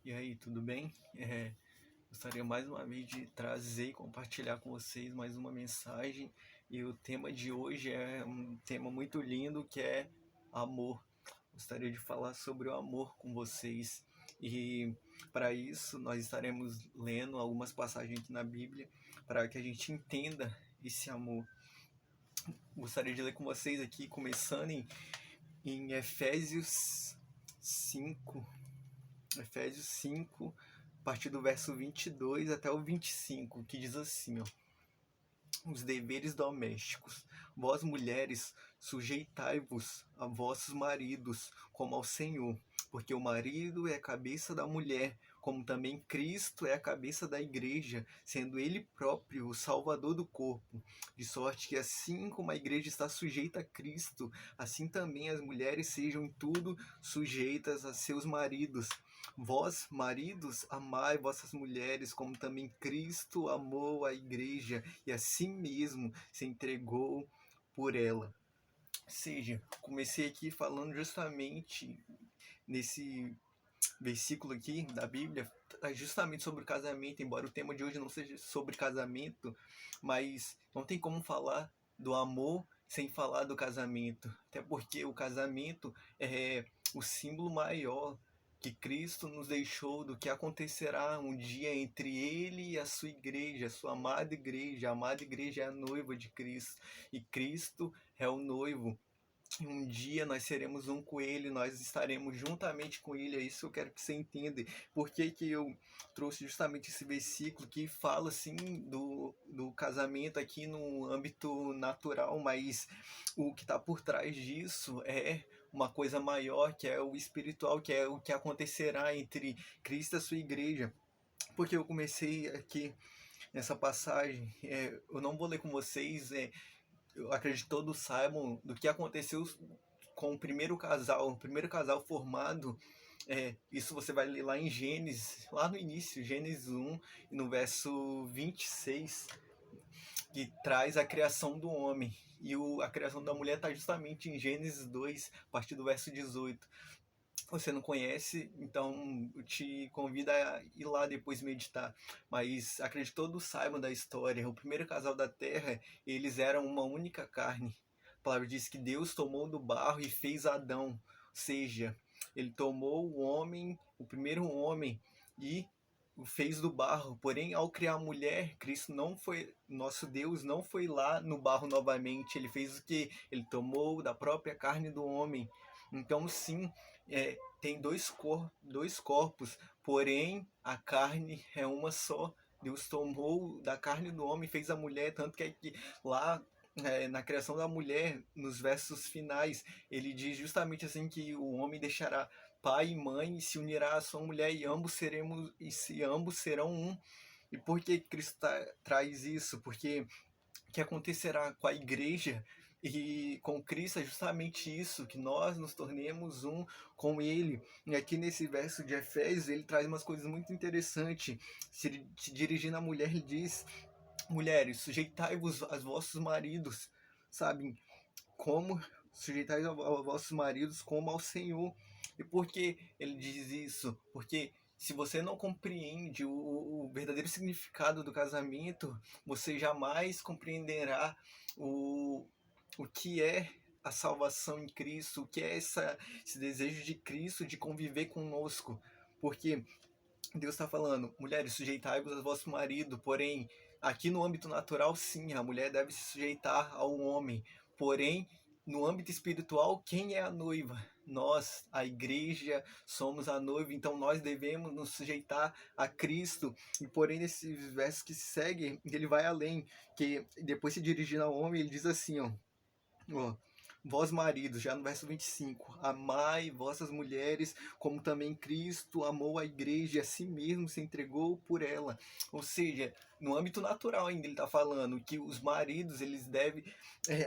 E aí, tudo bem? Gostaria mais uma vez de trazer e compartilhar com vocês mais uma mensagem. E o tema de hoje é um tema muito lindo que é amor. Gostaria de falar sobre o amor com vocês. E para isso nós estaremos lendo algumas passagens aqui na Bíblia para que a gente entenda esse amor. Gostaria de ler com vocês aqui, começando em Efésios 5, a partir do verso 22 até o 25, que diz assim, ó: os deveres domésticos. Vós, mulheres, sujeitai-vos a vossos maridos, como ao Senhor, porque o marido é a cabeça da mulher, como também Cristo é a cabeça da igreja, sendo ele próprio o salvador do corpo. De sorte que assim como a igreja está sujeita a Cristo, assim também as mulheres sejam em tudo sujeitas a seus maridos. Vós, maridos, amai vossas mulheres, como também Cristo amou a igreja e a si mesmo se entregou por ela. Ou seja, comecei aqui falando justamente nesse versículo aqui da Bíblia, justamente sobre o casamento, embora o tema de hoje não seja sobre casamento, mas não tem como falar do amor sem falar do casamento, até porque o casamento é o símbolo maior que Cristo nos deixou do que acontecerá um dia entre ele e a sua igreja, a sua amada igreja. A amada igreja é a noiva de Cristo e Cristo é o noivo. Um dia nós seremos um com ele, nós estaremos juntamente com ele, é isso que eu quero que você entenda. Por que que eu trouxe justamente esse versículo que fala assim do casamento aqui no âmbito natural, mas o que está por trás disso é uma coisa maior, que é o espiritual, que é o que acontecerá entre Cristo e a sua igreja. Porque eu comecei aqui nessa passagem, eu não vou ler com vocês, eu acredito que todos saibam do que aconteceu com o primeiro casal formado. Isso você vai ler lá em Gênesis, lá no início, Gênesis 1, no verso 26, que traz a criação do homem. E a criação da mulher está justamente em Gênesis 2, a partir do verso 18. Você não conhece, então eu te convido a ir lá depois meditar. Mas acredito que todos saibam da história. O primeiro casal da terra, eles eram uma única carne. A palavra diz que Deus tomou do barro e fez Adão. Ou seja, ele tomou o homem, o primeiro homem, e o fez do barro. Porém, ao criar a mulher, Cristo não foi, nosso Deus não foi lá no barro novamente. Ele fez o que? Ele tomou da própria carne do homem. Então, sim, tem dois corpos, porém a carne é uma só. Deus tomou da carne do homem e fez a mulher, tanto que lá na criação da mulher, nos versos finais, ele diz justamente assim que o homem deixará pai e mãe e se unirá à sua mulher e ambos serão um. E por que Cristo traz isso? Porque o que acontecerá com a igreja e com Cristo é justamente isso, que nós nos tornemos um com Ele. E aqui nesse verso de Efésios, ele traz umas coisas muito interessantes. Se dirigindo à mulher, ele diz: mulheres, sujeitai-vos aos vossos maridos, sabe? Como sujeitai aos vossos maridos como ao Senhor. E por que ele diz isso? Porque se você não compreende o verdadeiro significado do casamento, você jamais compreenderá o, o que é a salvação em Cristo, o que é esse desejo de Cristo de conviver conosco. Porque Deus está falando, mulheres, sujeitai-vos ao vosso marido, porém, aqui no âmbito natural, sim, a mulher deve se sujeitar ao homem, porém, no âmbito espiritual, quem é a noiva? Nós, a igreja, somos a noiva, então nós devemos nos sujeitar a Cristo. E porém, nesses versos que seguem, ele vai além, que depois se dirigindo ao homem, ele diz assim, ó, vós maridos, já no verso 25, amai vossas mulheres, como também Cristo amou a igreja e a si mesmo se entregou por ela. Ou seja, no âmbito natural ainda ele está falando que os maridos eles devem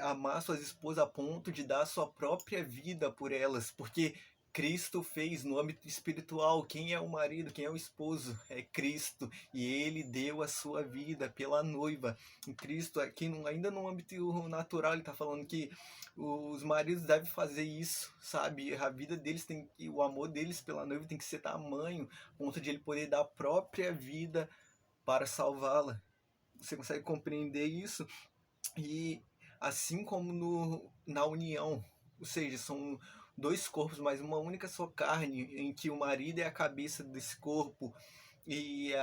amar suas esposas a ponto de dar a sua própria vida por elas, porque Cristo fez no âmbito espiritual. Quem é o marido, quem é o esposo? É Cristo. E ele deu a sua vida pela noiva. Em Cristo, aqui ainda no âmbito natural, ele está falando que os maridos devem fazer isso, sabe? A vida deles tem, o amor deles pela noiva tem que ser tamanho, a ponto de ele poder dar a própria vida para salvá-la. Você consegue compreender isso? E assim como na união, ou seja, são dois corpos, mas uma única só carne, em que o marido é a cabeça desse corpo e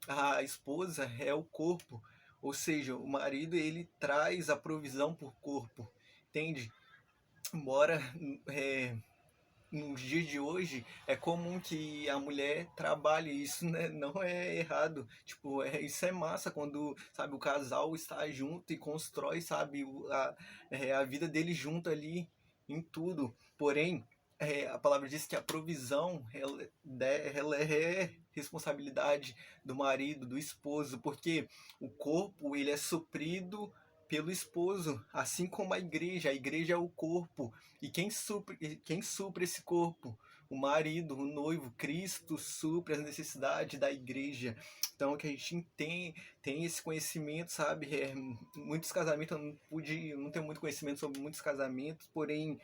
a esposa é o corpo. Ou seja, o marido ele traz a provisão por corpo, entende? Embora nos dias de hoje é comum que a mulher trabalhe, isso, né, não é errado, tipo, isso é massa quando, sabe, o casal está junto e constrói, sabe, a vida dele junto ali em tudo. Porém, a palavra diz que a provisão ela é responsabilidade do marido, do esposo, porque o corpo ele é suprido pelo esposo, assim como a igreja é o corpo. E quem supre esse corpo? O marido, o noivo, Cristo supre as necessidades da igreja. Então que a gente tem esse conhecimento, sabe? Muitos casamentos, eu não tenho muito conhecimento sobre muitos casamentos, porém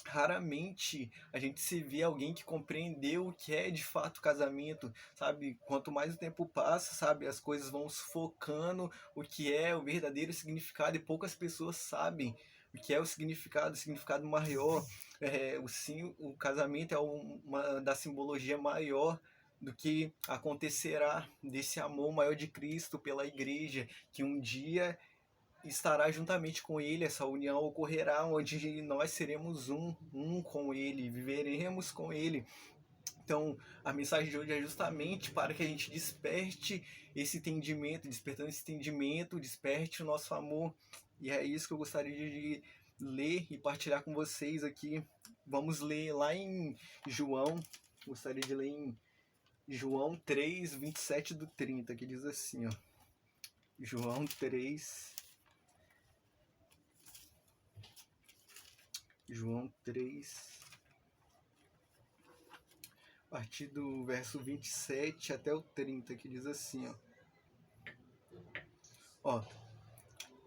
raramente a gente se vê alguém que compreendeu o que é de fato casamento, sabe? Quanto mais o tempo passa, sabe, as coisas vão sufocando o que é o verdadeiro significado e poucas pessoas sabem o que é o significado maior. O casamento é uma da simbologia maior do que acontecerá desse amor maior de Cristo pela igreja, que um dia estará juntamente com ele, essa união ocorrerá onde nós seremos um com ele, viveremos com ele. Então, a mensagem de hoje é justamente para que a gente desperte esse entendimento, despertando esse entendimento, desperte o nosso amor. E é isso que eu gostaria de ler e partilhar com vocês aqui. Vamos ler lá em João, gostaria de ler em João 3, 27 do 30, que diz assim, ó. João 3, a partir do verso 27 até o 30, que diz assim, ó.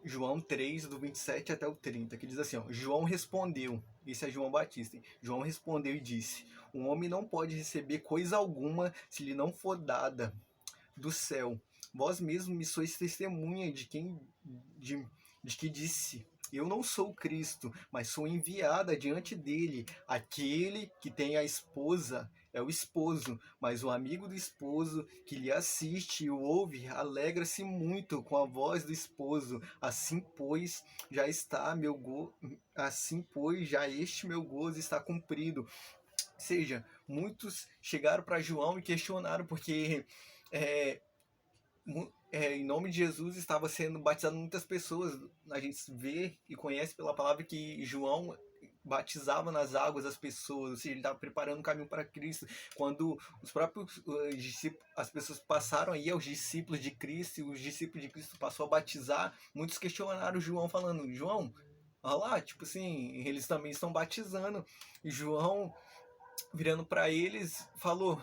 João 3, do 27 até o 30, que diz assim, ó. João respondeu, esse é João Batista, hein? João respondeu e disse, um homem não pode receber coisa alguma se lhe não for dada do céu. Vós mesmos me sois testemunha de que disse, eu não sou Cristo, mas sou enviada diante dele. Aquele que tem a esposa é o esposo, mas o amigo do esposo que lhe assiste e o ouve alegra-se muito com a voz do esposo. Assim pois já este meu gozo está cumprido. Ou seja, muitos chegaram para João e questionaram porque em nome de Jesus estava sendo batizado muitas pessoas. A gente vê e conhece pela palavra que João batizava nas águas as pessoas, ou seja, ele estava preparando o caminho para Cristo. Quando os próprios discípulos, as pessoas passaram aí aos discípulos de Cristo, e os discípulos de Cristo passou a batizar, muitos questionaram João, falando, João, olha lá, tipo assim, eles também estão batizando. E João, virando para eles, falou,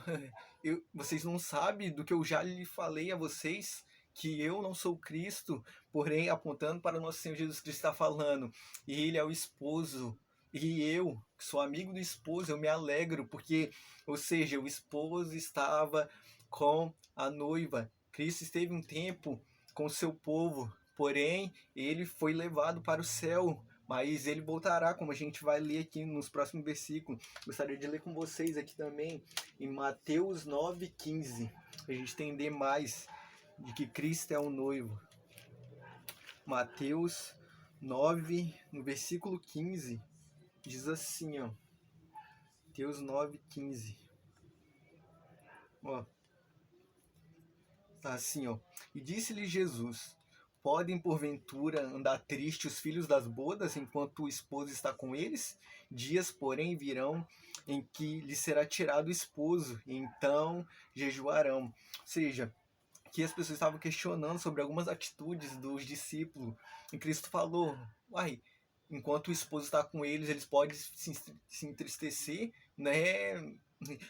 vocês não sabem do que eu já lhe falei a vocês, que eu não sou Cristo, porém apontando para o nosso Senhor Jesus Cristo está falando, e ele é o esposo, e eu, que sou amigo do esposo, eu me alegro, porque, ou seja, o esposo estava com a noiva, Cristo esteve um tempo com o seu povo, porém ele foi levado para o céu, mas ele voltará, como a gente vai ler aqui nos próximos versículos. Gostaria de ler com vocês aqui também em Mateus 9,15, para a gente entender mais de que Cristo é o noivo. Mateus 9, no versículo 15, diz assim, ó. Mateus 9,15. Ó. Tá assim, ó. E disse-lhe Jesus, podem porventura andar tristes os filhos das bodas enquanto o esposo está com eles? Dias, porém, virão em que lhe será tirado o esposo, e então jejuarão. Ou seja, que as pessoas estavam questionando sobre algumas atitudes dos discípulos. E Cristo falou, enquanto o esposo está com eles, eles podem se entristecer, né?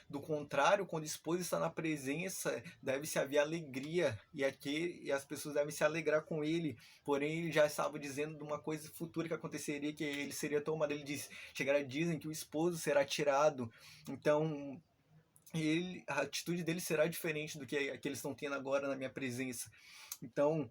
Do contrário, quando o esposo está na presença, deve-se haver alegria, e as pessoas devem se alegrar com ele. Porém, ele já estava dizendo de uma coisa futura que aconteceria, que ele seria tomado. Ele diz: chegará, dizem que o esposo será tirado. Então, a atitude dele será diferente do que eles estão tendo agora na minha presença. Então,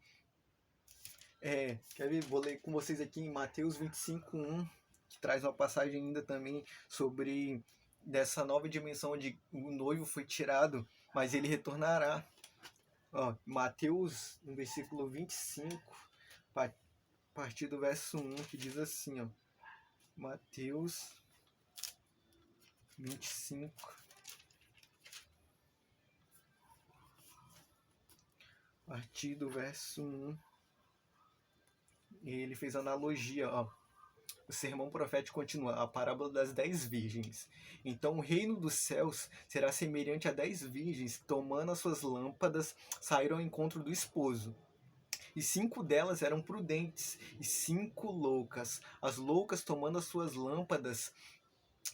quer ver? Vou ler com vocês aqui em Mateus 25:1, que traz uma passagem ainda também sobre dessa nova dimensão onde o noivo foi tirado, mas ele retornará. Ó, Mateus, no versículo 25, a partir do verso 1, que diz assim, ó. Mateus 25, a partir do verso 1. Ele fez analogia, ó. O sermão profético continua, a parábola das 10 virgens. Então o reino dos céus será semelhante a 10 virgens, tomando as suas lâmpadas, saíram ao encontro do esposo. E 5 delas eram prudentes, e 5 loucas. As loucas, tomando as suas lâmpadas,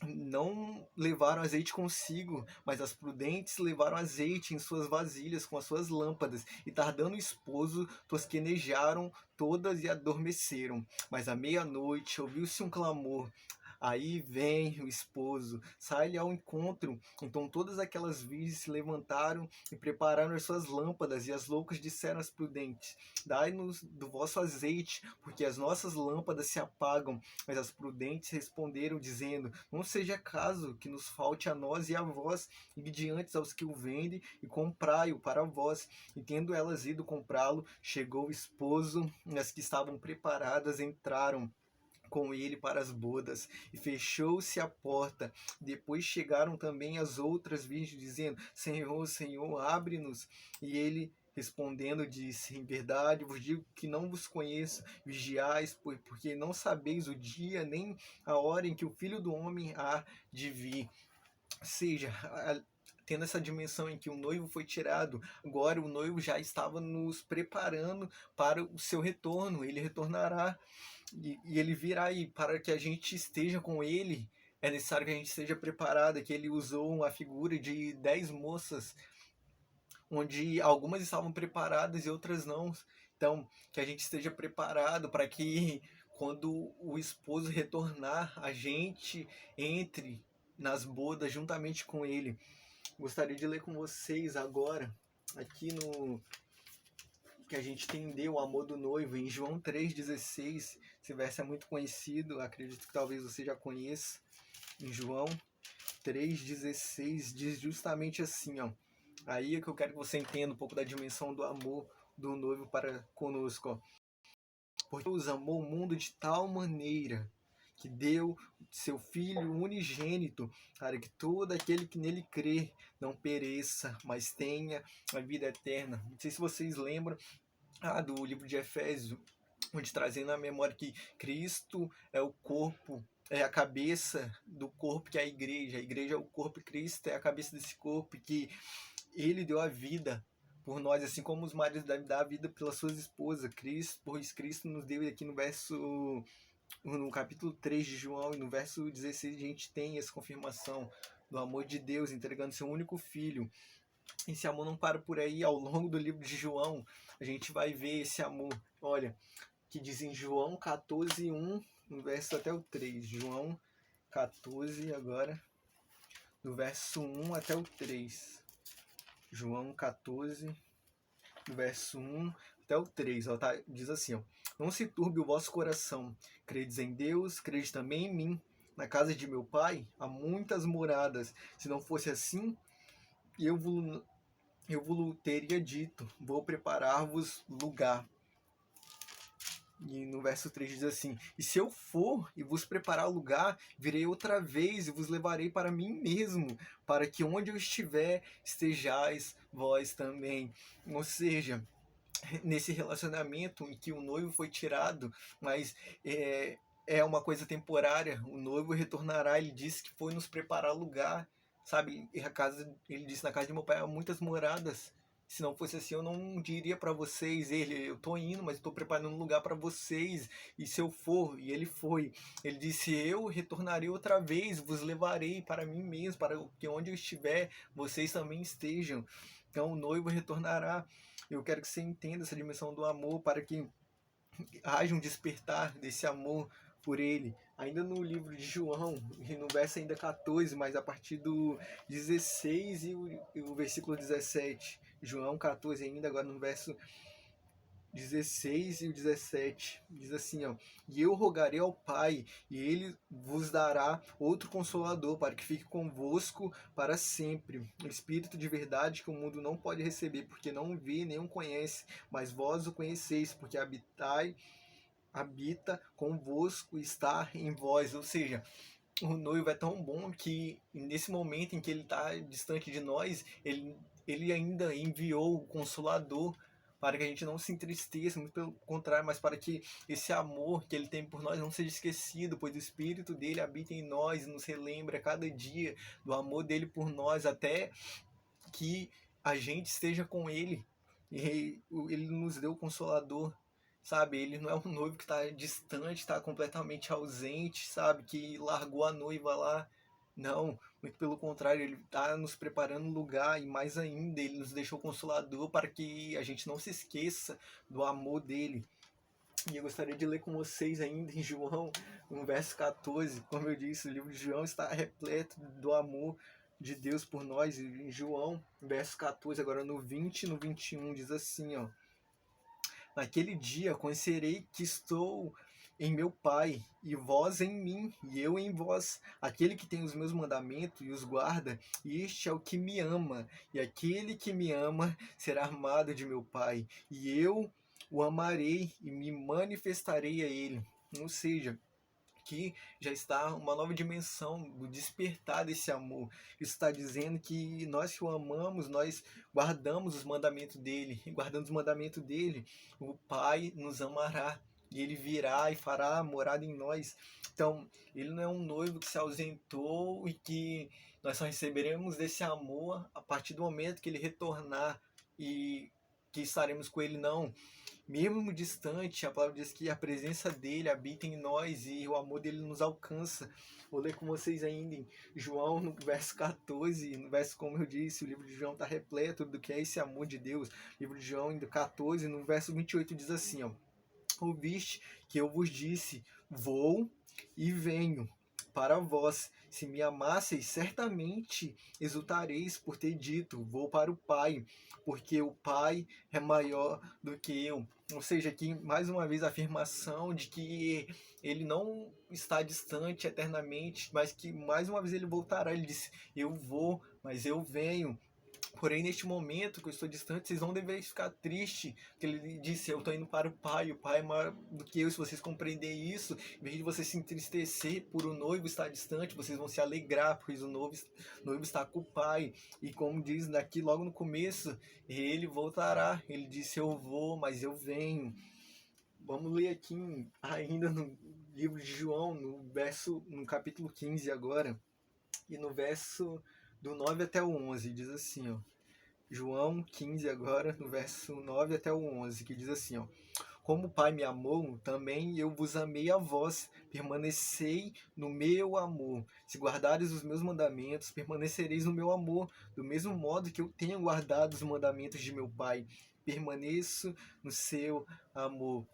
não levaram azeite consigo, mas as prudentes levaram azeite em suas vasilhas com as suas lâmpadas, e tardando o esposo, tosquenejaram todas e adormeceram. Mas à meia-noite ouviu-se um clamor: aí vem o esposo, sai-lhe ao encontro. Então todas aquelas virgens se levantaram e prepararam as suas lâmpadas, e as loucas disseram às prudentes: dai-nos do vosso azeite, porque as nossas lâmpadas se apagam. Mas as prudentes responderam, dizendo: não seja caso que nos falte a nós e a vós, ingredientes aos que o vendem, e comprai-o para vós. E tendo elas ido comprá-lo, chegou o esposo, e as que estavam preparadas entraram com ele para as bodas, e fechou-se a porta. Depois chegaram também as outras virgens, dizendo: Senhor, Senhor, abre-nos. E ele, respondendo, disse: em verdade vos digo que não vos conheço. Vigiais, porque não sabeis o dia nem a hora em que o Filho do Homem há de vir. Ou seja, tendo essa dimensão em que o noivo foi tirado, agora o noivo já estava nos preparando para o seu retorno. Ele retornará, e ele virá, e para que a gente esteja com ele, é necessário que a gente esteja preparado. Que ele usou uma figura de 10 moças, onde algumas estavam preparadas e outras não. Então, que a gente esteja preparado para que quando o esposo retornar, a gente entre nas bodas juntamente com ele. Gostaria de ler com vocês agora, aqui no que a gente entendeu o amor do noivo, em João 3,16. Esse verso é muito conhecido, acredito que talvez você já conheça. Em João 3,16 diz justamente assim, ó. Aí é que eu quero que você entenda um pouco da dimensão do amor do noivo para conosco, ó. Porque Deus amou o mundo de tal maneira que deu seu Filho unigênito, para que todo aquele que nele crê não pereça, mas tenha a vida eterna. Não sei se vocês lembram do livro de Efésios, onde trazendo a memória que Cristo é o corpo, é a cabeça do corpo, que é a igreja é o corpo, e Cristo é a cabeça desse corpo, e que ele deu a vida por nós, assim como os maridos devem dar a vida pelas suas esposas. Pois Cristo nos deu, aqui no capítulo 3 de João, e no verso 16 a gente tem essa confirmação do amor de Deus, entregando seu único filho. Esse amor não para por aí. Ao longo do livro de João, a gente vai ver esse amor. Olha, que diz em João 14:1, no verso até o 3. João 14, agora, do verso 1 até o 3. João 14, do verso 1 até o 3. Ó, tá? Diz assim, ó: não se turbe o vosso coração. Credes em Deus, crede também em mim. Na casa de meu pai há muitas moradas. Se não fosse assim, eu vos teria dito: vou preparar-vos lugar. E no verso 3 diz assim: e se eu for e vos preparar lugar, virei outra vez e vos levarei para mim mesmo, para que onde eu estiver, estejais vós também. Ou seja, nesse relacionamento em que o noivo foi tirado, mas é uma coisa temporária, o noivo retornará. Ele disse que foi nos preparar lugar, sabe? Ele disse: na casa de meu pai há muitas moradas. Se não fosse assim, eu não diria para vocês, eu tô indo, mas estou preparando um lugar para vocês, e se eu for, e ele foi. Ele disse, eu retornarei outra vez, vos levarei para mim mesmo, para que onde eu estiver, vocês também estejam. Então o noivo retornará. Eu quero que você entenda essa dimensão do amor, para que haja um despertar desse amor por ele. Ainda no livro de João, e no verso ainda 14, mas a partir do 16 e o versículo 17. João 14 ainda, agora no verso 16 e o 17, diz assim, ó: E eu rogarei ao Pai, e ele vos dará outro consolador, para que fique convosco para sempre. O Espírito de verdade que o mundo não pode receber, porque não o vê nem o conhece, mas vós o conheceis, porque habita convosco, está em vós. Ou seja, o noivo é tão bom que nesse momento em que ele está distante de nós, ele ainda enviou o Consolador para que a gente não se entristeça, muito pelo contrário, mas para que esse amor que ele tem por nós não seja esquecido, pois o Espírito dele habita em nós e nos relembra a cada dia do amor dele por nós, até que a gente esteja com ele. E ele nos deu o Consolador, sabe? Ele não é um noivo que está distante, está completamente ausente, sabe? Que largou a noiva lá. Não, muito pelo contrário, ele está nos preparando um lugar, e mais ainda, ele nos deixou Consolador para que a gente não se esqueça do amor dele. E eu gostaria de ler com vocês ainda em João, no verso 14. Como eu disse, o livro de João está repleto do amor de Deus por nós. E em João, verso 14, agora no 20 e no 21, diz assim, ó: Naquele dia conhecerei que estou em meu Pai, e vós em mim, e eu em vós. Aquele que tem os meus mandamentos e os guarda, este é o que me ama. E aquele que me ama será amado de meu Pai, e eu o amarei e me manifestarei a ele. Ou seja, que já está uma nova dimensão do despertar desse amor. Isso está dizendo que nós que o amamos, nós guardamos os mandamentos dele. E guardando os mandamentos dele, o Pai nos amará. E ele virá e fará morada em nós. Então, ele não é um noivo que se ausentou e que nós só receberemos desse amor a partir do momento que ele retornar e que estaremos com ele, não. Mesmo distante, a palavra diz que a presença dele habita em nós e o amor dele nos alcança. Vou ler com vocês ainda em João, no verso 14, no verso, como eu disse, o livro de João está repleto do que é esse amor de Deus. O livro de João, em 14, no verso 28, diz assim, ó: Ouviste que eu vos disse, vou e venho para vós. Se me amasseis, certamente exultareis por ter dito, vou para o Pai, porque o Pai é maior do que eu. Ou seja, aqui mais uma vez a afirmação de que ele não está distante eternamente, mas que mais uma vez ele voltará. Ele disse, eu vou, mas eu venho. Porém, neste momento que eu estou distante, vocês não devem ficar tristes, porque ele disse, eu estou indo para o Pai é maior do que eu. Se vocês compreenderem isso, em vez de vocês se entristecer por o noivo estar distante, vocês vão se alegrar, pois o noivo está com o Pai. E como diz aqui logo no começo, ele voltará. Ele disse, eu vou, mas eu venho. Vamos ler aqui ainda no livro de João, no capítulo 15 agora, e no verso do 9 até o 11, diz assim, ó. João 15 agora, no verso 9 até o 11, que diz assim, ó: Como o Pai me amou, também eu vos amei a vós, permanecei no meu amor. Se guardares os meus mandamentos, permanecereis no meu amor, do mesmo modo que eu tenho guardado os mandamentos de meu Pai, permaneço no seu amor.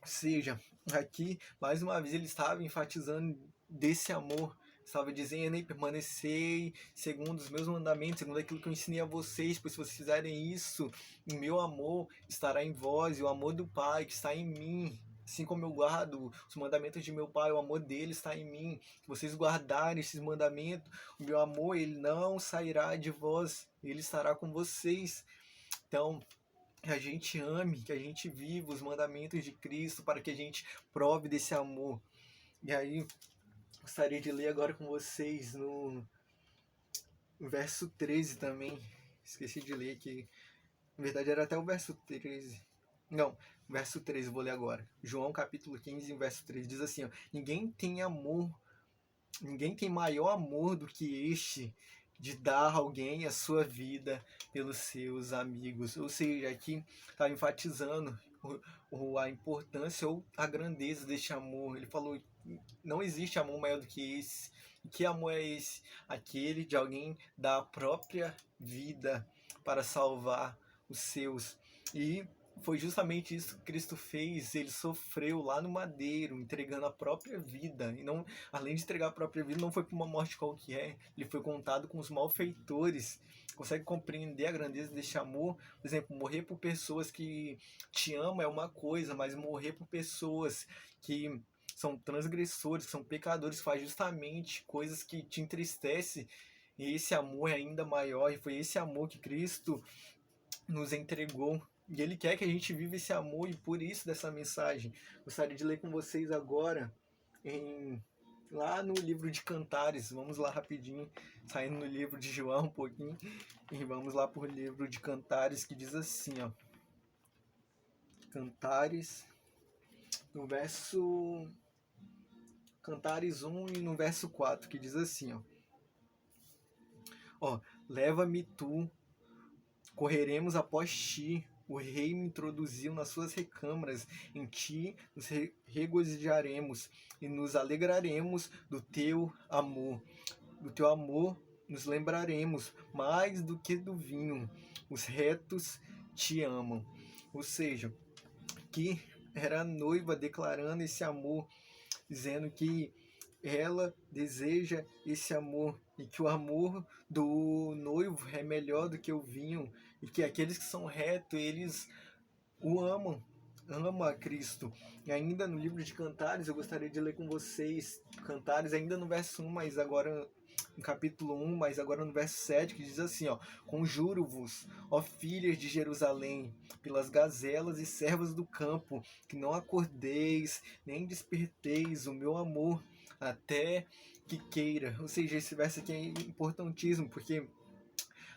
Ou seja, aqui, mais uma vez, ele estava enfatizando desse amor, estava dizendo, permanecei segundo os meus mandamentos, segundo aquilo que eu ensinei a vocês, pois se vocês fizerem isso, o meu amor estará em vós, e o amor do Pai que está em mim, assim como eu guardo os mandamentos de meu Pai, o amor dele está em mim. Se vocês guardarem esses mandamentos, o meu amor, ele não sairá de vós, ele estará com vocês. Então, que a gente ame, que a gente viva os mandamentos de Cristo, para que a gente prove desse amor. E aí, gostaria de ler agora com vocês no verso 13 também. Esqueci de ler aqui. Na verdade, era até o verso 13. Não, verso 13, vou ler agora. João capítulo 15, verso 13, diz assim, ó: Ninguém tem maior amor do que este, de dar a alguém a sua vida pelos seus amigos. Ou seja, aqui está enfatizando a importância ou a grandeza deste amor. Ele falou: não existe amor maior do que esse. E que amor é esse? Aquele de alguém dar a própria vida para salvar os seus. E foi justamente isso que Cristo fez. Ele sofreu lá no madeiro, entregando a própria vida. E não, além de entregar a própria vida, não foi por uma morte qualquer. Ele foi contado com os malfeitores. Consegue compreender a grandeza deste amor? Por exemplo, morrer por pessoas que te amam é uma coisa, mas morrer por pessoas que são transgressores, que são pecadores, faz justamente coisas que te entristecem. E esse amor é ainda maior, e foi esse amor que Cristo nos entregou. E Ele quer que a gente viva esse amor, e por isso dessa mensagem. Gostaria de ler com vocês agora, lá no livro de Cantares. Vamos lá rapidinho, saindo no livro de João um pouquinho, e vamos lá para o livro de Cantares, que diz assim, ó. Cantares, no verso... Cantares 1 e no verso 4, que diz assim, ó, leva-me tu, correremos após ti, o rei me introduziu nas suas recâmaras, em ti nos regozijaremos e nos alegraremos do teu amor. Do teu amor nos lembraremos mais do que do vinho, os retos te amam. Ou seja, que era a noiva declarando esse amor, dizendo que ela deseja esse amor e que o amor do noivo é melhor do que o vinho e que aqueles que são retos, eles o amam a Cristo. E ainda no livro de Cantares, eu gostaria de ler com vocês Cantares, ainda no verso 1, mas agora no capítulo 1, mas agora no verso 7, que diz assim, ó: conjuro-vos, ó filhas de Jerusalém, pelas gazelas e servas do campo, que não acordeis, nem desperteis o meu amor, até que queira. Ou seja, esse verso aqui é importantíssimo, porque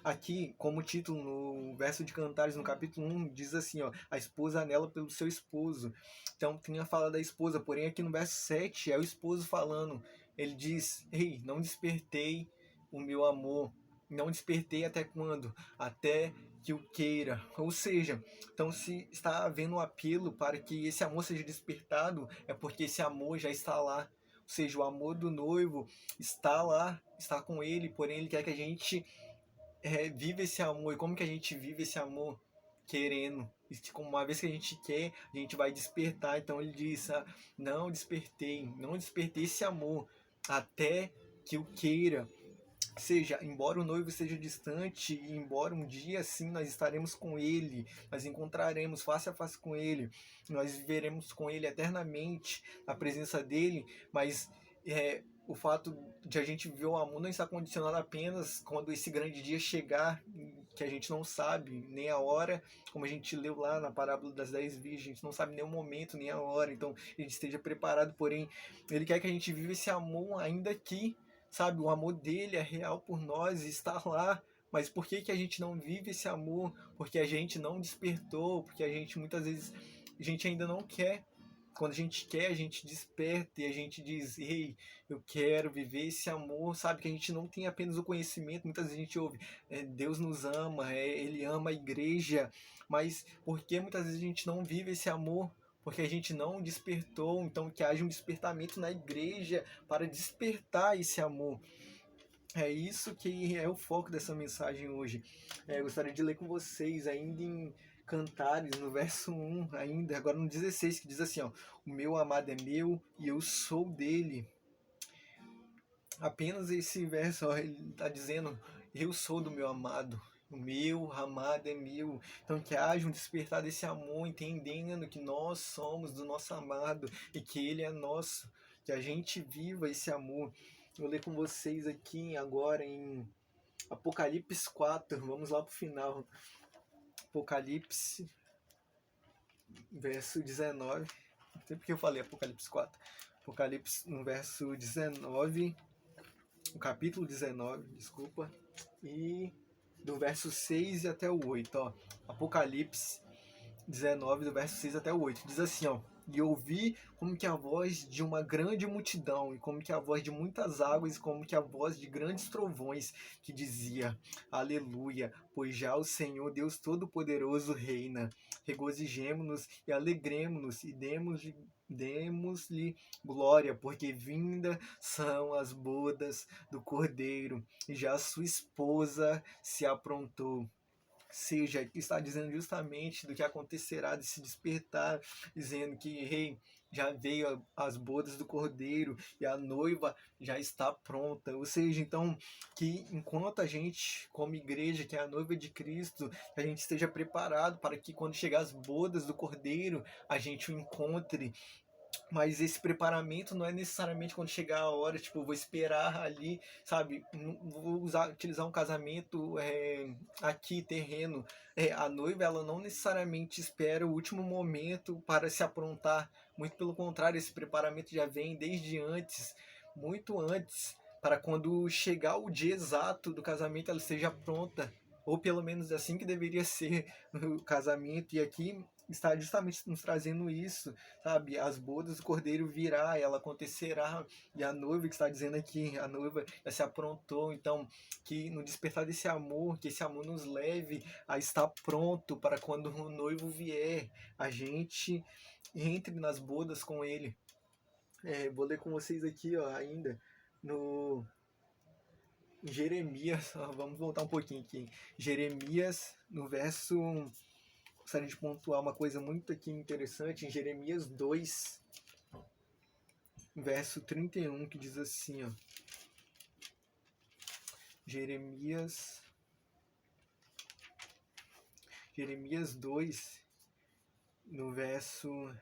aqui, como título, no verso de Cantares, no capítulo 1, diz assim, ó: a esposa anela pelo seu esposo. Então, tem a fala da esposa, porém aqui no verso 7 é o esposo falando. Ele diz: ei, não despertei o meu amor. Não despertei até quando? Até que o queira. Ou seja, então se está havendo um apelo para que esse amor seja despertado, é porque esse amor já está lá. Ou seja, o amor do noivo está lá, está com ele, porém ele quer que a gente vive esse amor. E como que a gente vive esse amor? Querendo. E como uma vez que a gente quer, a gente vai despertar. Então ele diz: não despertei esse amor até que o queira. Ou seja, embora o noivo esteja distante, embora um dia sim nós estaremos com ele, nós encontraremos face a face com ele, nós viveremos com ele eternamente na presença dele, mas o fato de a gente viver o amor não está condicionado apenas quando esse grande dia chegar, que a gente não sabe nem a hora, como a gente leu lá na parábola das 10 virgens, a gente não sabe nem o momento, nem a hora, então a gente esteja preparado, porém ele quer que a gente viva esse amor ainda aqui, sabe? O amor dele é real por nós e está lá. Mas por que que a gente não vive esse amor? Porque a gente não despertou, porque a gente muitas vezes a gente ainda não quer. Quando a gente quer, a gente desperta e a gente diz: ei, eu quero viver esse amor, sabe? Que a gente não tem apenas o conhecimento, muitas vezes a gente ouve: Deus nos ama, Ele ama a igreja, mas por que muitas vezes a gente não vive esse amor? Porque a gente não despertou. Então que haja um despertamento na igreja para despertar esse amor. É isso que é o foco dessa mensagem hoje. Eu gostaria de ler com vocês ainda em Cantares, no verso 1, ainda, agora no 16, que diz assim, ó: o meu amado é meu e eu sou dele. Apenas esse verso, ó, ele está dizendo: eu sou do meu amado, o meu amado é meu. Então que haja um despertar desse amor, entendendo que nós somos do nosso amado e que ele é nosso, que a gente viva esse amor. Vou ler com vocês aqui agora em Apocalipse 4, vamos lá para o final. Apocalipse, verso 19. Não sei porque eu falei Apocalipse 4. Apocalipse, no verso 19, o capítulo 19, desculpa, e do verso 6 até o 8, ó. Apocalipse 19, do verso 6 até o 8. Diz assim, ó: E ouvi como que a voz de uma grande multidão, e como que a voz de muitas águas, e como que a voz de grandes trovões, que dizia: Aleluia, pois já o Senhor Deus Todo-Poderoso reina. Regozijemo-nos e alegremo-nos e demos-lhe glória, porque vinda são as bodas do Cordeiro, e já sua esposa se aprontou. Seja, que está dizendo justamente do que acontecerá de se despertar, dizendo que rei, já veio as bodas do Cordeiro e a noiva já está pronta. Ou seja, então, que enquanto a gente, como igreja, que é a noiva de Cristo, que a gente esteja preparado para que quando chegar as bodas do Cordeiro, a gente o encontre. Mas esse preparamento não é necessariamente quando chegar a hora, tipo, eu vou esperar ali, sabe? Não vou utilizar um casamento aqui, terreno. A noiva, ela não necessariamente espera o último momento para se aprontar. Muito pelo contrário, esse preparamento já vem desde antes, muito antes, para quando chegar o dia exato do casamento, ela esteja pronta. Ou pelo menos assim que deveria ser o casamento. E aqui está justamente nos trazendo isso, sabe? As bodas do Cordeiro virá, ela acontecerá, e a noiva que está dizendo aqui, a noiva já se aprontou. Então, que no despertar desse amor, que esse amor nos leve a estar pronto para quando o noivo vier, a gente entre nas bodas com ele. Vou ler com vocês aqui, ó, ainda no Jeremias, vamos voltar um pouquinho aqui. Jeremias, no verso, gostaria de pontuar uma coisa muito aqui interessante, em Jeremias 2, verso 31, que diz assim, ó. Jeremias 2, no verso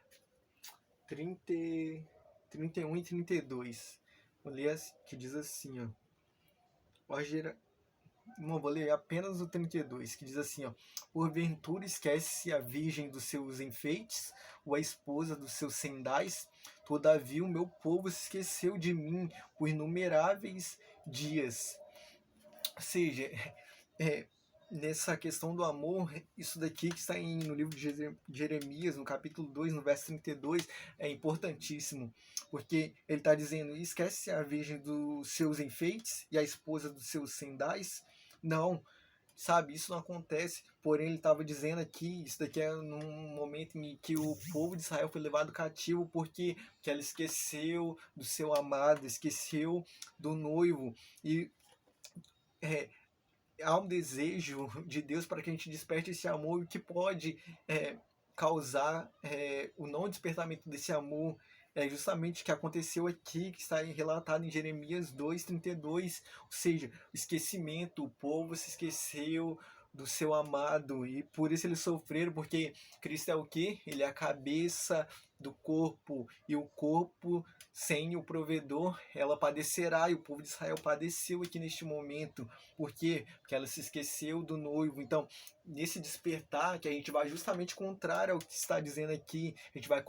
31 e 32. Vou ler que diz assim, ó. Não, vou ler apenas o 32, que diz assim, ó. Porventura esquece-se a virgem dos seus enfeites, ou a esposa dos seus sendais? Todavia o meu povo se esqueceu de mim por inumeráveis dias. Ou seja, nessa questão do amor, isso daqui que está no livro de Jeremias, no capítulo 2, no verso 32, é importantíssimo, porque ele está dizendo: esquece a virgem dos seus enfeites e a esposa dos seus sendais? Não, sabe, isso não acontece. Porém, ele estava dizendo aqui, isso daqui é num momento em que o povo de Israel foi levado cativo, porque ela esqueceu do seu amado, esqueceu do noivo. E há um desejo de Deus para que a gente desperte esse amor, que pode causar o não despertamento desse amor. É justamente o que aconteceu aqui, que está relatado em Jeremias 2:32, ou seja, o esquecimento, o povo se esqueceu do seu amado, e por isso eles sofreram, porque Cristo é o quê? Ele é a cabeça do corpo, e o corpo sem o provedor, ela padecerá, e o povo de Israel padeceu aqui neste momento. Por quê? Porque ela se esqueceu do noivo. Então, nesse despertar, que a gente vai justamente contrário ao que está dizendo aqui, a gente vai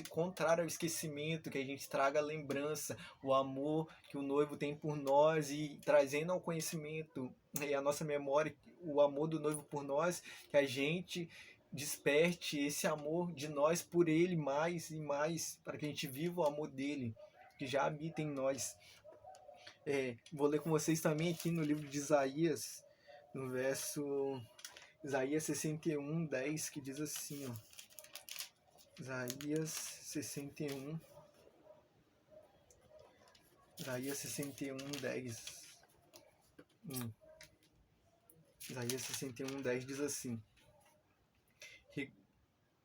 contrário ao esquecimento, que a gente traga a lembrança, o amor que o noivo tem por nós, e trazendo ao conhecimento e a nossa memória o amor do noivo por nós, que a gente desperte esse amor de nós por ele mais e mais, para que a gente viva o amor dele, que já habita em nós. Vou ler com vocês também aqui no livro de Isaías, no verso Isaías 61:10, que diz assim, ó. Isaías 61, 10. Isaías 61:10 diz assim: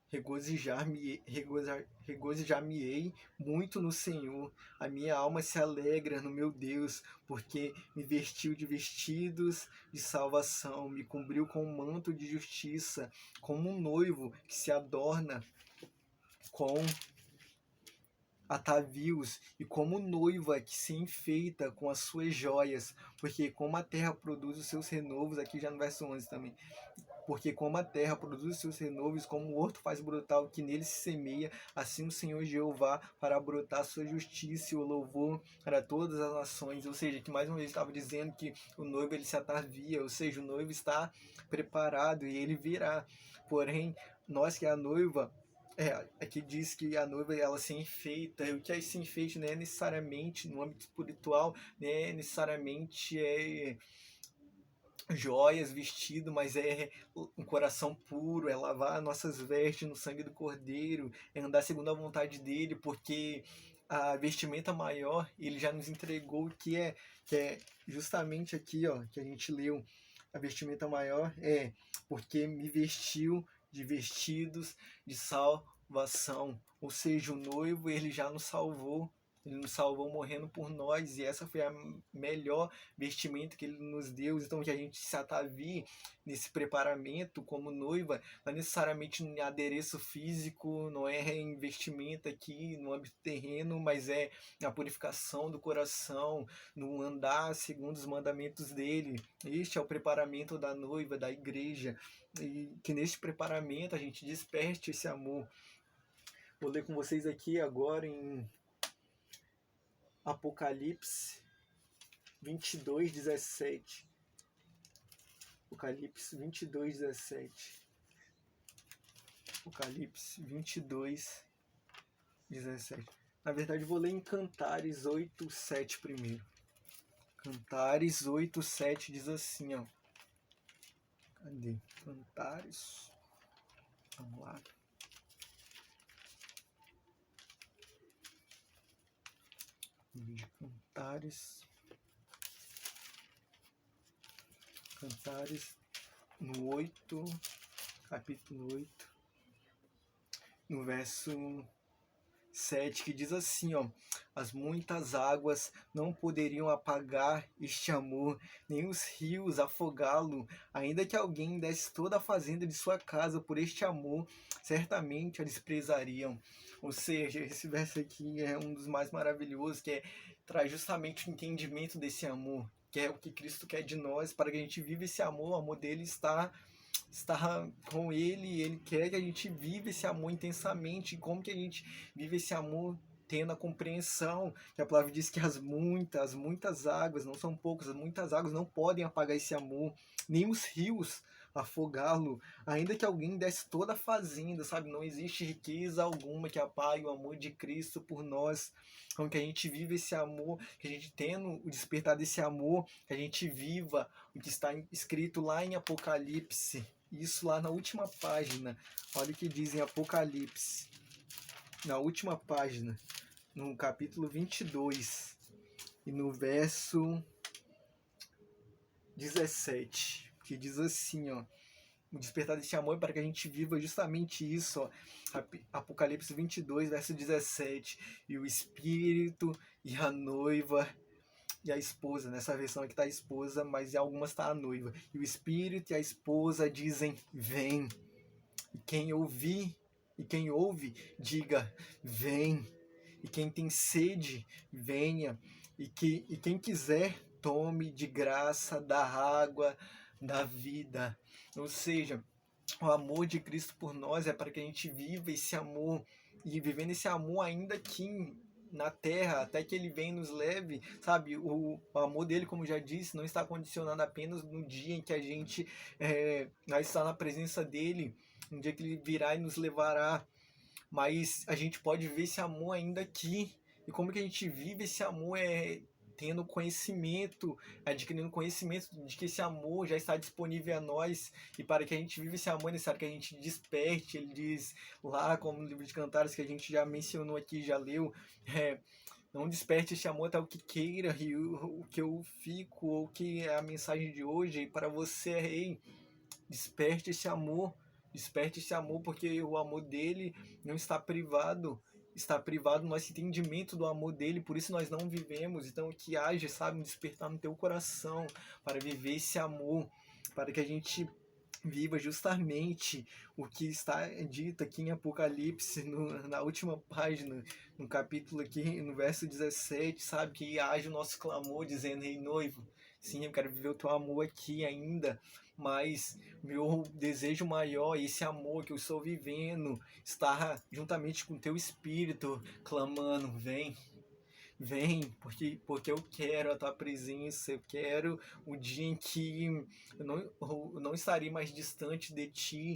regozijar-me-ei muito no Senhor, a minha alma se alegra no meu Deus, porque me vestiu de vestidos de salvação, me cobriu com um manto de justiça, como um noivo que se adorna com atavios, e como noiva que se enfeita com as suas joias, porque como a terra produz os seus renovos, aqui já no verso 11 também, porque como a terra produz os seus renovos, como o horto faz brotar o que nele se semeia, assim o Senhor Jeová fará brotar a sua justiça e o louvor para todas as nações. Ou seja, que mais uma vez estava dizendo que o noivo ele se atavia, ou seja, o noivo está preparado e ele virá. Porém, nós que é a noiva, Aqui diz que a noiva ela se enfeita. E o que é esse enfeite? Não é necessariamente no âmbito espiritual, não é necessariamente joias, vestido, mas é um coração puro, é lavar nossas vestes no sangue do Cordeiro, é andar segundo a vontade dele, porque a vestimenta maior ele já nos entregou, que é justamente aqui, ó, que a gente leu. A vestimenta maior é porque me vestiu de vestidos de salvação, ou seja, o noivo ele já nos salvou. Ele nos salvou morrendo por nós, e essa foi a melhor vestimenta que ele nos deu. Então, que a gente se atavie nesse preparamento como noiva, não é necessariamente em adereço físico, não é em vestimenta aqui no âmbito terreno, mas é na purificação do coração, no andar segundo os mandamentos dele. Este é o preparamento da noiva, da igreja, e que neste preparamento a gente desperte esse amor. Vou ler com vocês aqui agora em Apocalipse 22:17. Apocalipse 22:17. Apocalipse 22:17. Na verdade, vou ler em Cantares 8:7 primeiro. Cantares 8:7 diz assim, ó. Cadê? Cantares. Vamos lá. Cantares no 8, capítulo 8, no verso 7, que diz assim, ó: as muitas águas não poderiam apagar este amor, nem os rios afogá-lo, ainda que alguém desse toda a fazenda de sua casa por este amor, certamente a desprezariam. Ou seja, esse verso aqui é um dos mais maravilhosos, traz justamente o entendimento desse amor, que é o que Cristo quer de nós, para que a gente viva esse amor. O amor dele está com ele, ele quer que a gente viva esse amor intensamente. E como que a gente vive esse amor? Tendo a compreensão que a palavra diz que as muitas águas, não são poucas, as muitas águas não podem apagar esse amor, nem os rios afogá-lo, ainda que alguém desse toda a fazenda, sabe? Não existe riqueza alguma que apague o amor de Cristo por nós. Então, que a gente viva esse amor, que a gente tendo o despertar desse amor, que a gente viva o que está escrito lá em Apocalipse. Isso lá na última página. Olha o que diz em Apocalipse. Na última página, no capítulo 22, e no verso 17, que diz assim, ó: o despertar desse amor é para que a gente viva justamente isso, ó. Apocalipse 22, verso 17. E o Espírito e a noiva e a esposa, nessa versão aqui está a esposa, mas em algumas está a noiva. E o Espírito e a esposa dizem: vem. E quem ouve, diga: vem. E quem tem sede, venha. E quem quiser, tome de graça da água da vida. Ou seja, o amor de Cristo por nós é para que a gente viva esse amor, e vivendo esse amor ainda aqui na terra, até que ele venha e nos leve, sabe? O amor dele, como já disse, não está condicionado apenas no dia em que a gente vai estar na presença dele, no dia que ele virá e nos levará, mas a gente pode ver esse amor ainda aqui. E como que a gente vive esse amor? Tendo conhecimento, adquirindo conhecimento de que esse amor já está disponível a nós. E para que a gente viva esse amor é necessário que a gente desperte. Ele diz lá, como no livro de Cantares, que a gente já mencionou aqui, já leu, não desperte esse amor até o que queira, e o que eu fico, ou que é a mensagem de hoje para você, rei. Desperte esse amor, porque o amor dele não está privado, no nosso entendimento do amor dele, por isso nós não vivemos. Então que haja, sabe, um despertar no teu coração para viver esse amor, para que a gente viva justamente o que está dito aqui em Apocalipse, na última página, no capítulo aqui, no verso 17, sabe, que haja o nosso clamor dizendo: ei noivo, sim, eu quero viver o teu amor aqui ainda, mas meu desejo maior, esse amor que eu estou vivendo, está juntamente com o teu espírito, clamando: vem, porque eu quero a tua presença, eu quero o dia em que eu não estarei mais distante de ti,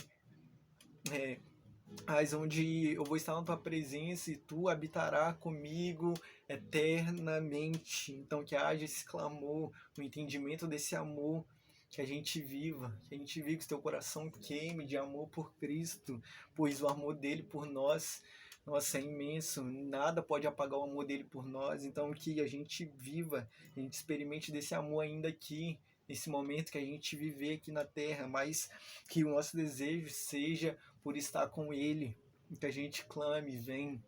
mas onde eu vou estar na tua presença e tu habitará comigo eternamente. Então que haja esse clamor, o entendimento desse amor, que a gente viva, que o teu coração queime de amor por Cristo, pois o amor dele por nós, nossa, é imenso, nada pode apagar o amor dele por nós. Então que a gente viva, a gente experimente desse amor ainda aqui, nesse momento que a gente viver aqui na terra, mas que o nosso desejo seja por estar com Ele, que a gente clame, vem,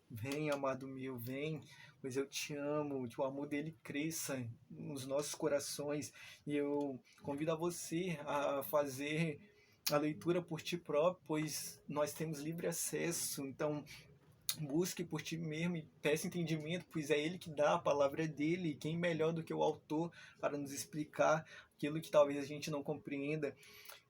vem, amado meu, vem, pois eu te amo, que o amor dele cresça nos nossos corações. E eu convido a você a fazer a leitura por ti próprio, pois nós temos livre acesso. Então, busque por ti mesmo e peça entendimento, pois é ele que dá, a palavra é dele, e quem melhor do que o autor para nos explicar aquilo que talvez a gente não compreenda.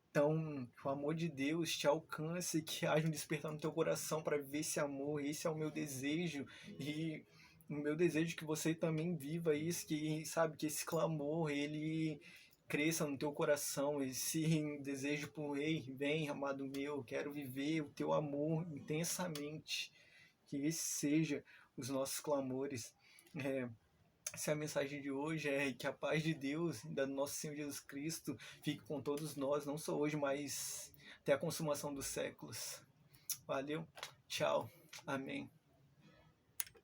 Então, que o amor de Deus te alcance, que haja um despertar no teu coração para viver esse amor. Esse é o meu desejo, e o meu desejo é que você também viva isso, que sabe que esse clamor ele cresça no teu coração, esse desejo por ei, vem, amado meu, quero viver o teu amor intensamente. Que esse seja os nossos clamores. É, essa é a mensagem de hoje, é que a paz de Deus, da nosso Senhor Jesus Cristo, fique com todos nós, não só hoje, mas até a consumação dos séculos. Valeu, tchau, amém.